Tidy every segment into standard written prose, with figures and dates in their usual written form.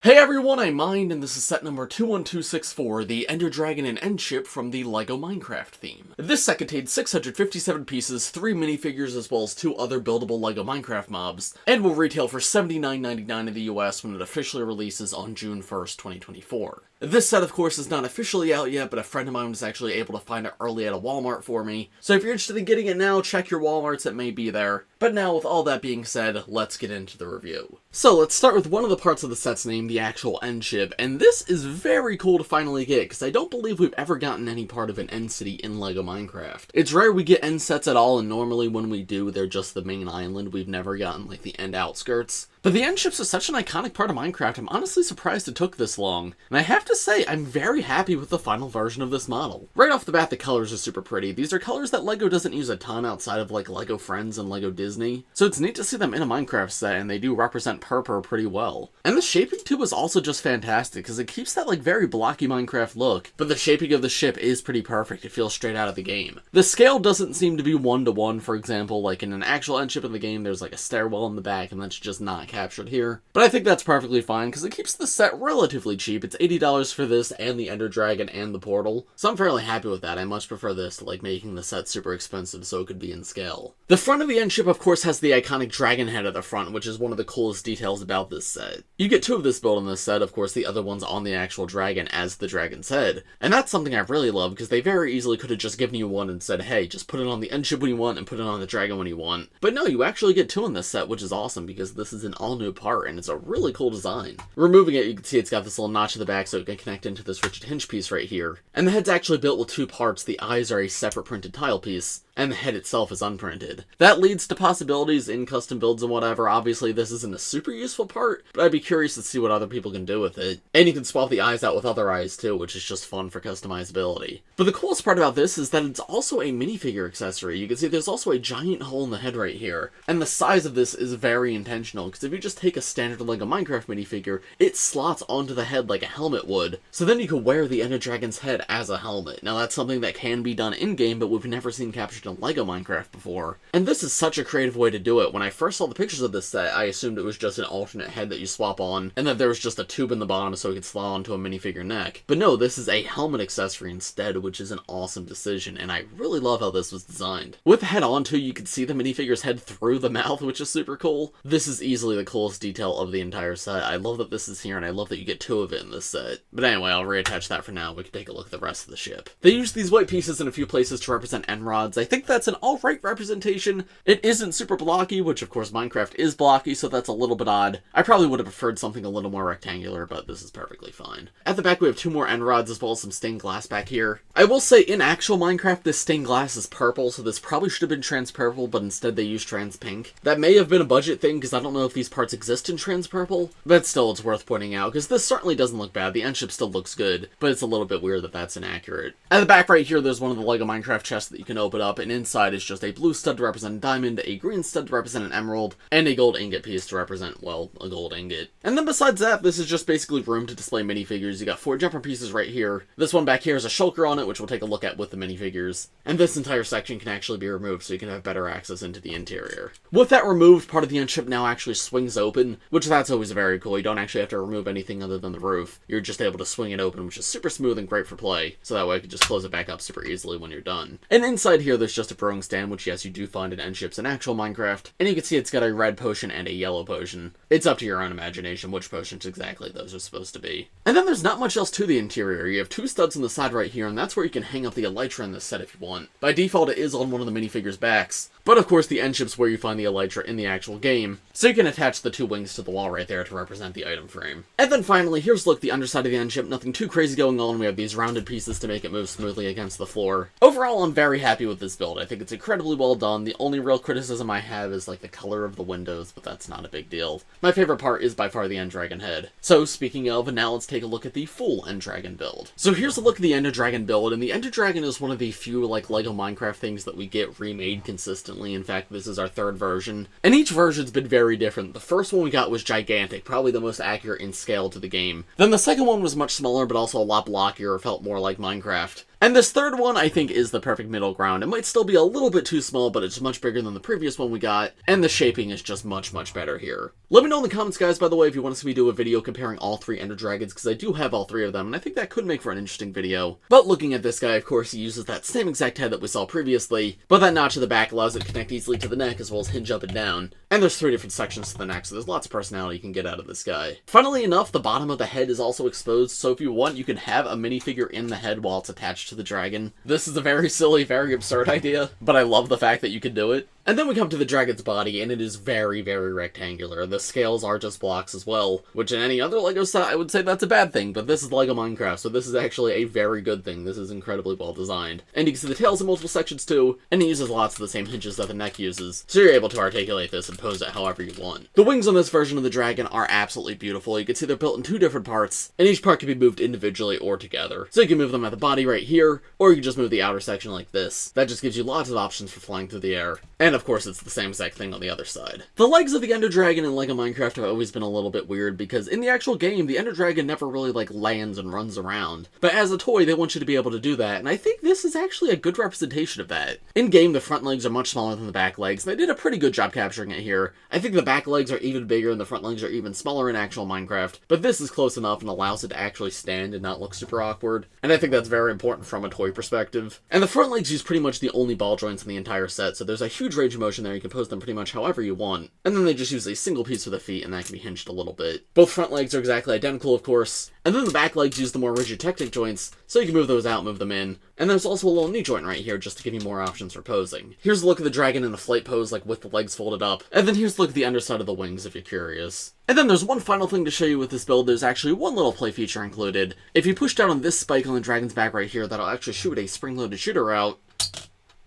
Hey everyone, I'm Mind, and this is set number 21264, the Ender Dragon and End Ship from the LEGO Minecraft theme. This set contains 657 pieces, 3 minifigures, as well as 2 other buildable LEGO Minecraft mobs, and will retail for $79.99 in the US when it officially releases on June 1st, 2024. This set, of course, is not officially out yet, but a friend of mine was actually able to find it early at a Walmart for me, so if you're interested in getting it now, check your Walmarts, it may be there. But now, with all that being said, let's get into the review. So, let's start with one of the parts of the set's name, the actual end ship, and this is very cool to finally get, because I don't believe we've ever gotten any part of an end city in LEGO Minecraft. It's rare we get end sets at all, and normally when we do, they're just the main island. We've never gotten, like, the end outskirts. But the end ships are such an iconic part of Minecraft, I'm honestly surprised it took this long. And I have to say, I'm very happy with the final version of this model. Right off the bat, the colors are super pretty. These are colors that LEGO doesn't use a ton outside of like LEGO Friends and LEGO Disney. So it's neat to see them in a Minecraft set, and they do represent purple pretty well. And the shaping too is also just fantastic, because it keeps that like very blocky Minecraft look, but the shaping of the ship is pretty perfect. It feels straight out of the game. The scale doesn't seem to be 1-to-1, for example, like in an actual end ship in the game, there's like a stairwell in the back, and that's just not captured here. But I think that's perfectly fine, because it keeps the set relatively cheap. It's $80 for this and the Ender Dragon and the portal, so I'm fairly happy with that. I much prefer this to like making the set super expensive so it could be in scale. The front of the end ship, of course, has the iconic dragon head at the front, which is one of the coolest details about this set. You get 2 of this build in this set, of course the other one's on the actual dragon as the dragon's head, and that's something I really love, because they very easily could have just given you one and said, hey, just put it on the end ship when you want and put it on the dragon when you want. But no, you actually get 2 in this set, which is awesome, because this is an all-new part, and it's a really cool design. Removing it, you can see it's got this little notch at the back so it can connect into this rigid hinge piece right here. And the head's actually built with 2 parts. The eyes are a separate printed tile piece, and the head itself is unprinted. That leads to possibilities in custom builds and whatever. Obviously, this isn't a super useful part, but I'd be curious to see what other people can do with it. And you can swap the eyes out with other eyes too, which is just fun for customizability. But the coolest part about this is that it's also a minifigure accessory. You can see there's also a giant hole in the head right here, and the size of this is very intentional, because if you just take a standard LEGO Minecraft minifigure, it slots onto the head like a helmet would, so then you could wear the Ender Dragon's head as a helmet. Now that's something that can be done in-game, but we've never seen captured in LEGO Minecraft before. And this is such a creative way to do it. When I first saw the pictures of this set, I assumed it was just an alternate head that you swap on, and that there was just a tube in the bottom so it could slot onto a minifigure neck. But no, this is a helmet accessory instead, which is an awesome decision, and I really love how this was designed. With the head on too, you can see the minifigure's head through the mouth, which is super cool. This is easily the coolest detail of the entire set. I love that this is here, and I love that you get 2 of it in this set. But anyway, I'll reattach that for now. We can take a look at the rest of the ship. They use these white pieces in a few places to represent end rods. I think that's an alright representation. It isn't super blocky, which of course Minecraft is blocky, so that's a little bit odd. I probably would have preferred something a little more rectangular, but this is perfectly fine. At the back we have 2 more end rods as well as some stained glass back here. I will say, in actual Minecraft, this stained glass is purple, so this probably should have been trans purple, but instead they used trans pink. That may have been a budget thing, because I don't know if these parts exist in trans purple, but still it's worth pointing out, because this certainly doesn't look bad. The end ship still looks good, but it's a little bit weird that that's inaccurate. At the back right here, there's one of the LEGO Minecraft chests that you can open up, and inside is just a blue stud to represent a diamond, a green stud to represent an emerald, and a gold ingot piece to represent, well, a gold ingot. And then besides that, this is just basically room to display minifigures. You got 4 jumper pieces right here. This one back here is a shulker on it, which we'll take a look at with the minifigures. And this entire section can actually be removed, so you can have better access into the interior. With that removed, part of the end ship now actually swings open, which that's always very cool. You don't actually have to remove anything other than the roof. You're just able to swing it open, which is super smooth and great for play, so that way you can just close it back up super easily when you're done. And inside here, there's just a brewing stand, which yes, you do find in end ships in actual Minecraft, and you can see it's got a red potion and a yellow potion. It's up to your own imagination which potions exactly those are supposed to be. And then there's not much else to the interior. You have 2 studs on the side right here, and that's where you can hang up the elytra in this set if you want. By default, it is on one of the minifigures' backs, but of course the end ship's where you find the elytra in the actual game, so you can attach the 2 wings to the wall right there to represent the item frame. And then finally, here's a look at the underside of the end ship. Nothing too crazy going on. We have these rounded pieces to make it move smoothly against the floor. Overall, I'm very happy with this build. I think it's incredibly well done. The only real criticism I have is like the color of the windows, but that's not a big deal. My favorite part is by far the End Dragon head. So speaking of, now let's take a look at the full End Dragon build. So here's a look at the Ender Dragon build, and the Ender Dragon is one of the few like LEGO Minecraft things that we get remade consistently. In fact, this is our 3rd version, and each version's been very different. The first one we got was gigantic, probably the most accurate in scale to the game. Then the second one was much smaller, but also a lot blockier, felt more like Minecraft. And this third one, I think, is the perfect middle ground. It might still be a little bit too small, but it's much bigger than the previous one we got, and the shaping is just much, much better here. Let me know in the comments, guys, by the way, if you want to see me do a video comparing all three Ender Dragons, because I do have all three of them, and I think that could make for an interesting video. But looking at this guy, of course, he uses that same exact head that we saw previously, but that notch at the back allows it to connect easily to the neck, as well as hinge up and down. And there's 3 different sections to the neck, so there's lots of personality you can get out of this guy. Funnily enough, the bottom of the head is also exposed, so if you want, you can have a minifigure in the head while it's attached to the dragon. This is a very silly, very absurd idea, but I love the fact that you can do it. And then we come to the dragon's body, and it is very, very rectangular. The scales are just blocks as well, which in any other LEGO set, I would say that's a bad thing, but this is LEGO Minecraft, so this is actually a very good thing. This is incredibly well designed. And you can see the tail's in multiple sections too, and it uses lots of the same hinges that the neck uses, so you're able to articulate this and pose it however you want. The wings on this version of the dragon are absolutely beautiful. You can see they're built in 2 different parts, and each part can be moved individually or together. So you can move them at the body right here, or you can just move the outer section like this. That just gives you lots of options for flying through the air. And of course, it's the same exact thing on the other side. The legs of the Ender Dragon in LEGO Minecraft have always been a little bit weird, because in the actual game, the Ender Dragon never really, lands and runs around. But as a toy, they want you to be able to do that, and I think this is actually a good representation of that. In-game, the front legs are much smaller than the back legs, and they did a pretty good job capturing it here. I think the back legs are even bigger and the front legs are even smaller in actual Minecraft, but this is close enough and allows it to actually stand and not look super awkward, and I think that's very important from a toy perspective. And the front legs use pretty much the only ball joints in the entire set, so there's a huge range of motion there. You can pose them pretty much however you want, and then they just use a single piece for the feet, and that can be hinged a little bit. Both front legs are exactly identical, of course, and then the back legs use the more rigid Technic joints, so you can move those out, move them in, and there's also a little knee joint right here just to give you more options for posing. Here's a look at the dragon in a flight pose, with the legs folded up, and then here's a look at the underside of the wings if you're curious. And then there's one final thing to show you with this build. There's actually one little play feature included. If you push down on this spike on the dragon's back right here, that'll actually shoot a spring-loaded shooter out.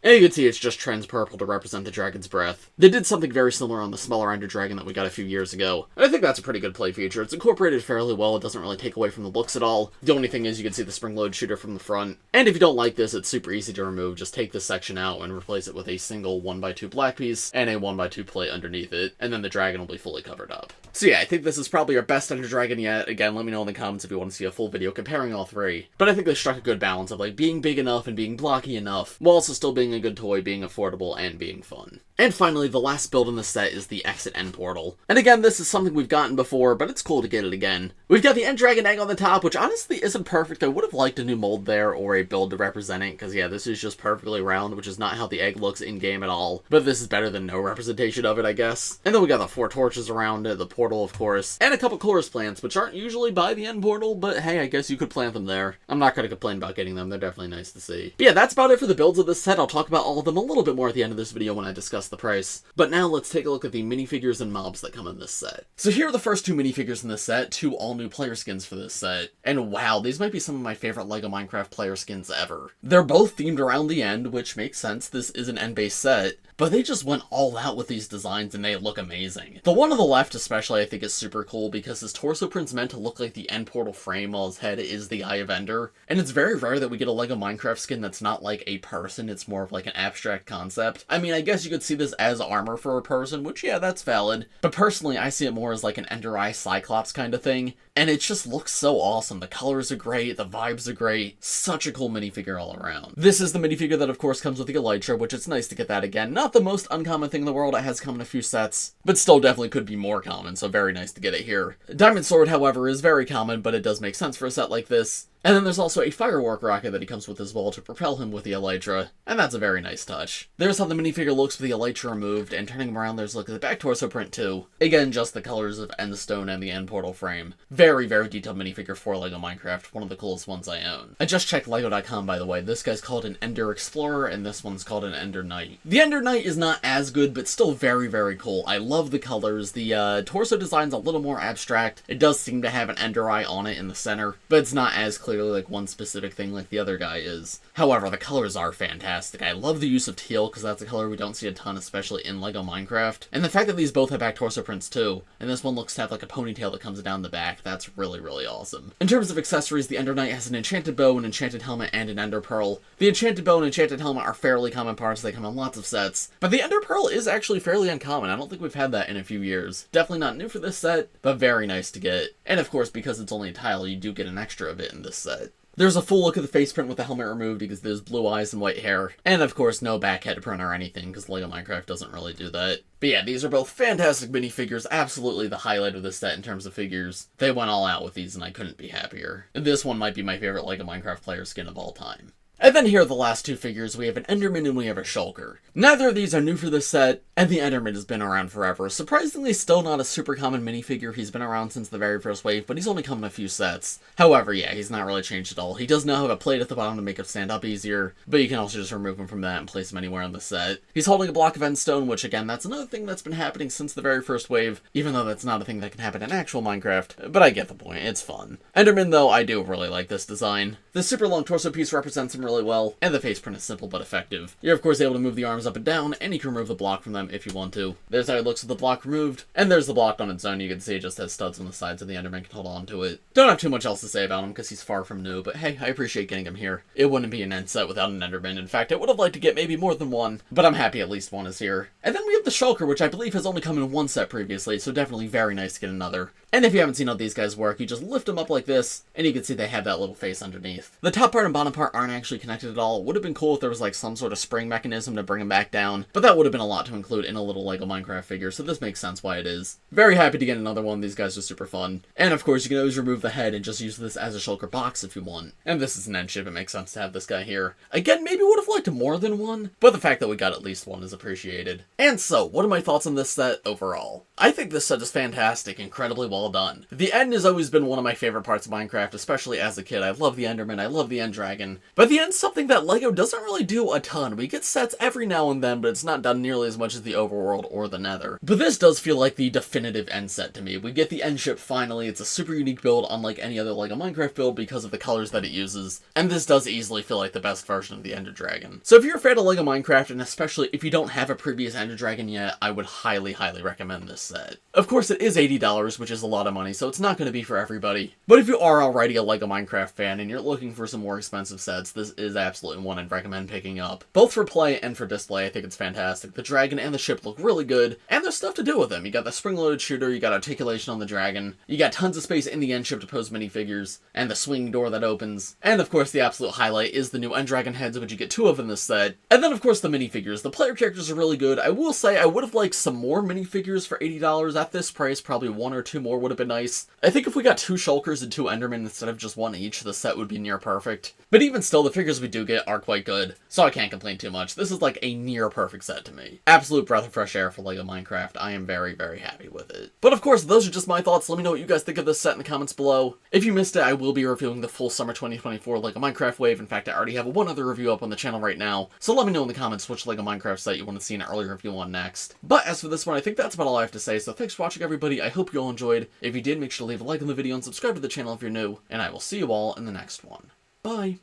And you can see it's just trans purple to represent the dragon's breath. They did something very similar on the smaller Ender Dragon that we got a few years ago, and I think that's a pretty good play feature. It's incorporated fairly well, it doesn't really take away from the looks at all. The only thing is you can see the spring-loaded shooter from the front. And if you don't like this, it's super easy to remove. Just take this section out and replace it with a single 1x2 black piece and a 1x2 plate underneath it, and then the dragon will be fully covered up. So yeah, I think this is probably our best Ender Dragon yet. Again, let me know in the comments if you want to see a full video comparing all 3. But I think they struck a good balance of being big enough and being blocky enough, while also still being a good toy, being affordable, and being fun. And finally, the last build in this set is the Exit End Portal. And again, this is something we've gotten before, but it's cool to get it again. We've got the End Dragon egg on the top, which honestly isn't perfect. I would have liked a new mold there, or a build to represent it, because yeah, this is just perfectly round, which is not how the egg looks in-game at all. But this is better than no representation of it, I guess. And then we got the 4 torches around it, the portal, of course, and a couple chorus plants, which aren't usually by the end portal, but hey, I guess you could plant them there. I'm not going to complain about getting them. They're definitely nice to see. But yeah, that's about it for the builds of this set. I'll talk about all of them a little bit more at the end of this video when I discuss the price. But now let's take a look at the minifigures and mobs that come in this set. So here are the first 2 minifigures in this set, 2 all-new player skins for this set. And wow, these might be some of my favorite LEGO Minecraft player skins ever. They're both themed around the end, which makes sense. This is an end-based set. But they just went all out with these designs and they look amazing. The one on the left especially I think is super cool because his torso print's meant to look like the end portal frame while his head is the Eye of Ender. And it's very rare that we get a LEGO Minecraft skin that's not like a person, it's more of like an abstract concept. I mean, I guess you could see this as armor for a person, which yeah, that's valid. But personally, I see it more as like an Ender Eye Cyclops kind of thing. And it just looks so awesome. The colors are great, the vibes are great. Such a cool minifigure all around. This is the minifigure that of course comes with the elytra, which it's nice to get that again. Not the most uncommon thing in the world, it has come in a few sets, but still definitely could be more common, so very nice to get it here. Diamond Sword, however, is very common, but it does make sense for a set like this. And then there's also a firework rocket that he comes with as well to propel him with the elytra, and that's a very nice touch. There's how the minifigure looks with the elytra removed, and turning him around there's a look at the back torso print too. Again, just the colors of Endstone and the end portal frame. Very, very detailed minifigure for LEGO Minecraft, one of the coolest ones I own. I just checked LEGO.com by the way, this guy's called an Ender Explorer, and this one's called an Ender Knight. The Ender Knight is not as good, but still very, very cool. I love the colors. The torso design's a little more abstract. It does seem to have an Ender Eye on it in the center, but it's not as clearly like one specific thing like the other guy is. However, the colors are fantastic. I love the use of teal because that's a color we don't see a ton, especially in LEGO Minecraft. And the fact that these both have back torso prints too, and this one looks to have like a ponytail that comes down the back, that's really, really awesome. In terms of accessories, the Ender Knight has an enchanted bow, an enchanted helmet, and an Ender Pearl. The enchanted bow and enchanted helmet are fairly common parts, they come in lots of sets, but the Ender Pearl is actually fairly uncommon. I don't think we've had that in a few years. Definitely not new for this set, but very nice to get. And of course, because it's only a tile, you do get an extra of it in this set. There's a full look at the face print with the helmet removed because there's blue eyes and white hair. And of course, no back head print or anything because LEGO Minecraft doesn't really do that. But yeah, these are both fantastic minifigures, absolutely the highlight of this set in terms of figures. They went all out with these and I couldn't be happier. This one might be my favorite LEGO Minecraft player skin of all time. And then here are the last two figures. We have an Enderman and we have a Shulker. Neither of these are new for this set, and the Enderman has been around forever. Surprisingly, still not a super common minifigure. He's been around since the very first wave, but he's only come in a few sets. However, yeah, he's not really changed at all. He does now have a plate at the bottom to make him stand up easier, but you can also just remove him from that and place him anywhere on the set. He's holding a block of endstone, which again, that's another thing that's been happening since the very first wave, even though that's not a thing that can happen in actual Minecraft, but I get the point, it's fun. Enderman, though, I do really like this design. The super long torso piece represents him really well, and the face print is simple but effective. You're of course able to move the arms up and down, and you can remove the block from them if you want to. There's how it looks with the block removed, and there's the block on its own. You can see it just has studs on the sides, and the Enderman can hold on to it. Don't have too much else to say about him, because he's far from new, but hey, I appreciate getting him here. It wouldn't be an end set without an Enderman. In fact, I would have liked to get maybe more than one, but I'm happy at least one is here. And then we have the Shulker, which I believe has only come in one set previously, so definitely very nice to get another. And if you haven't seen how these guys work, you just lift them up like this, and you can see they have that little face underneath. The top part and bottom part aren't actually connected at all. It would have been cool if there was like some sort of spring mechanism to bring them back down, but that would have been a lot to include in a little LEGO Minecraft figure, so this makes sense why it is. Very happy to get another one. These guys are super fun. And of course, you can always remove the head and just use this as a Shulker box if you want. And this is an end ship, it makes sense to have this guy here. Again, maybe would have liked more than one, but the fact that we got at least one is appreciated. And so, what are my thoughts on this set overall? I think this set is fantastic, incredibly well done. The end has always been one of my favorite parts of Minecraft, especially as a kid. I love the Enderman, I love the End Dragon. But the end's something that LEGO doesn't really do a ton. We get sets every now and then, but it's not done nearly as much as the Overworld or the Nether. But this does feel like the definitive end set to me. We get the end ship finally. It's a super unique build, unlike any other LEGO Minecraft build because of the colors that it uses. And this does easily feel like the best version of the Ender Dragon. So if you're a fan of LEGO Minecraft, and especially if you don't have a previous Ender Dragon yet, I would highly, highly recommend this set. Of course, it is $80, which is a lot of money, so it's not going to be for everybody. But if you are already a LEGO Minecraft fan and you're looking for some more expensive sets, this is absolutely one I'd recommend picking up. Both for play and for display, I think it's fantastic. The dragon and the ship look really good, and there's stuff to do with them. You got the spring-loaded shooter, you got articulation on the dragon, you got tons of space in the end ship to pose minifigures, and the swinging door that opens. And of course, the absolute highlight is the new End Dragon heads, which you get 2 of in this set. And then of course the minifigures. The player characters are really good. I will say I would have liked some more minifigures for $80 at this price. Probably 1 or 2 more would have been nice. I think if we got 2 Shulkers and 2 Endermen instead of just 1 each, the set would be near perfect. But even still, the figures we do get are quite good, so I can't complain too much. This is like a near perfect set to me. Absolute breath of fresh air for LEGO Minecraft. I am very, very happy with it. But of course, those are just my thoughts. Let me know what you guys think of this set in the comments below. If you missed it, I will be reviewing the full summer 2024 LEGO Minecraft wave. In fact, I already have one other review up on the channel right now, so let me know in the comments which LEGO Minecraft set you want to see an early review on next. But as for this one, I think that's about all I have to say, so thanks for watching everybody. I hope you all enjoyed. If you did, make sure to leave a like on the video and subscribe to the channel if you're new, and I will see you all in the next one. Bye!